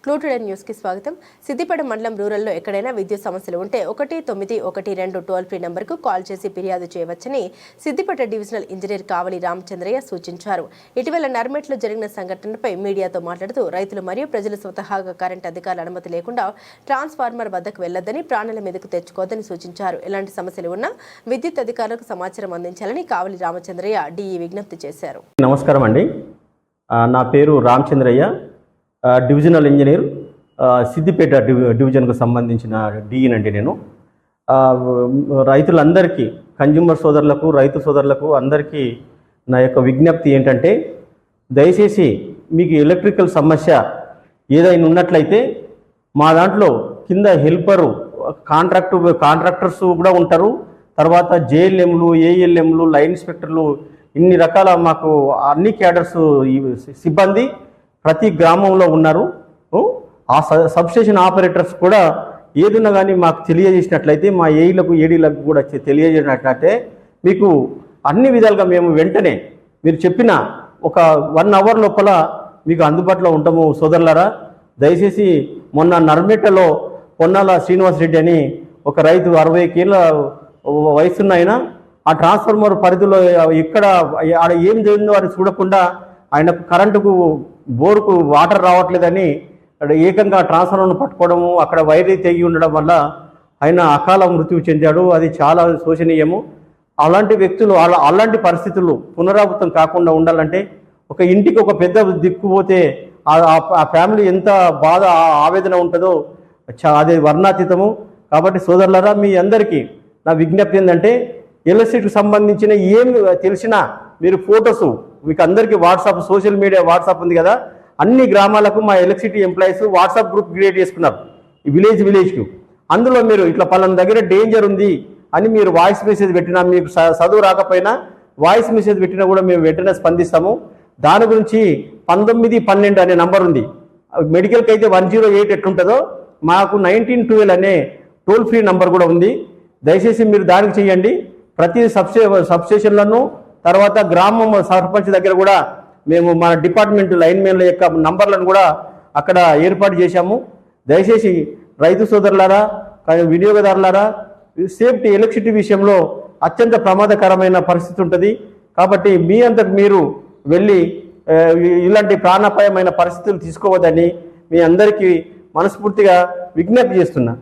Clue today news కి స్వాగతం. సిద్దిపేట మండలం రూరల్లో ఎక్కడైనా విద్యుత్ సమస్యలు ఉంటే 1912 టోల్ ఫ్రీ నంబర్కు కాల్ చేసి ఫిర్యాదు చేయవచ్చని సిద్దిపేట డివిజనల్ ఇంజనీర్ కావలి రామచంద్రయ్య సూచించారు. ఇటీవల నర్మెట్లో జరిగిన సంఘటనపై మీడియాతో మాట్లాడుతూ రైతులు మరియు ప్రజలు స్వతహాగా కరెంట్ అధికారుల అనుమతి లేకుండా ట్రాన్స్ఫార్మర్ వద్దకు వెళ్లొద్దని, ప్రాణాల మీదకు తెచ్చుకోవద్దని సూచించారు. ఎలాంటి సమస్యలు ఉన్నా విద్యుత్ అధికారులకు సమాచారం అందించాలని కావలి రామచంద్రయ్య డిఈ విజ్ఞప్తి చేశారు. నమస్కారం అండి, నా పేరు రామచంద్రయ్య, డివిజనల్ ఇంజనీర్, సిద్దిపేట డివిజన్కు సంబంధించిన డిఈనండి. నేను రైతులందరికీ, కన్జ్యూమర్ సోదరులకు, రైతు సోదరులకు అందరికీ నా యొక్క విజ్ఞప్తి ఏంటంటే, దయచేసి మీకు ఎలక్ట్రికల్ సమస్య ఏదైనా ఉన్నట్లయితే మా దాంట్లో కింద హెల్పరు, కాంట్రాక్టర్స్ కూడా ఉంటారు. తర్వాత జేఎల్ఎంలు, ఏఎల్ఎంలు, లైన్ ఇన్స్పెక్టర్లు, ఇన్ని రకాల మాకు అన్ని క్యాడర్స్ సిబ్బంది ప్రతి గ్రామంలో ఉన్నారు. ఆ సబ్స్టేషన్ ఆపరేటర్స్ కూడా ఏదున్నా కానీ మాకు తెలియజేసినట్లయితే, మా ఏఈలకు ఏడీలకు కూడా తెలియజేసినట్లయితే మీకు అన్ని విధాలుగా మేము వెంటనే మీరు చెప్పిన ఒక 1 అవర్ లోపల మీకు అందుబాటులో ఉంటాము. సోదరులారా, దయచేసి మొన్న నర్మెట్టలో పొన్నాల శ్రీనివాసరెడ్డి అని ఒక రైతు 60 ఏళ్ళ వయసున్న ఆయన, ఆ ట్రాన్స్ఫార్మర్ పరిధిలో ఎక్కడ ఆడ ఏం జరిగిందో అని చూడకుండా ఆయనకు కరెంటుకు బోరుకు వాటర్ రావట్లేదని ఏకంగా ట్రాన్స్ఫార్మర్ను పట్టుకోవడము, అక్కడ వైర్ తెగి ఉండడం వల్ల ఆయన అకాల మృత్యువు చెందాడు. అది చాలా శోచనీయము. అలాంటి వ్యక్తులు, అలాంటి పరిస్థితులు పునరావృతం కాకుండా ఉండాలంటే, ఒక ఇంటికి ఒక పెద్ద దిక్కుపోతే ఆ ఫ్యామిలీ ఎంత బాధ, ఆవేదన ఉంటుందో అది వర్ణాతీతము. కాబట్టి సోదరులారా, మీ అందరికీ నా విజ్ఞప్తి ఏంటంటే, ఎలక్ట్రిసిటీకి సంబంధించిన ఏమి తెలిసినా మీరు ఫొటోస్, మీకు అందరికీ వాట్సాప్, సోషల్ మీడియా వాట్సాప్ ఉంది కదా, అన్ని గ్రామాలకు మా electricity employees WhatsApp group create చేసుకున్నారు, ఈ విలేజ్కు. అందులో మీరు ఇట్లా పలానా దగ్గర డేంజర్ ఉంది అని మీరు వాయిస్ మెసేజ్ పెట్టినా, మీకు చదువు రాకపోయినా వాయిస్ మెసేజ్ పెట్టినా కూడా మేము వెంటనే స్పందిస్తాము. దాని గురించి 1912 అనే నంబర్ ఉంది. మెడికల్కి అయితే 108 ఎట్లుంటుందో మాకు 1912 అనే టోల్ ఫ్రీ నంబర్ కూడా ఉంది. దయచేసి మీరు దానికి చేయండి. ప్రతి సబ్స్టేషన్లను, తర్వాత గ్రామం సర్పంచ్ దగ్గర కూడా మేము మన డిపార్ట్మెంట్ లైన్మెన్ల యొక్క నంబర్లను కూడా అక్కడ ఏర్పాటు చేశాము. దయచేసి రైతు సోదరులారా, వినియోగదారులారా, సేఫ్టీ ఎలక్ట్రిసిటీ విషయంలో అత్యంత ప్రమాదకరమైన పరిస్థితి ఉంటుంది. కాబట్టి మీ అంతకు మీరు వెళ్ళి ఇలాంటి ప్రాణాపాయమైన పరిస్థితులు తీసుకోవద్దని మీ అందరికీ మనస్ఫూర్తిగా విజ్ఞప్తి చేస్తున్నా.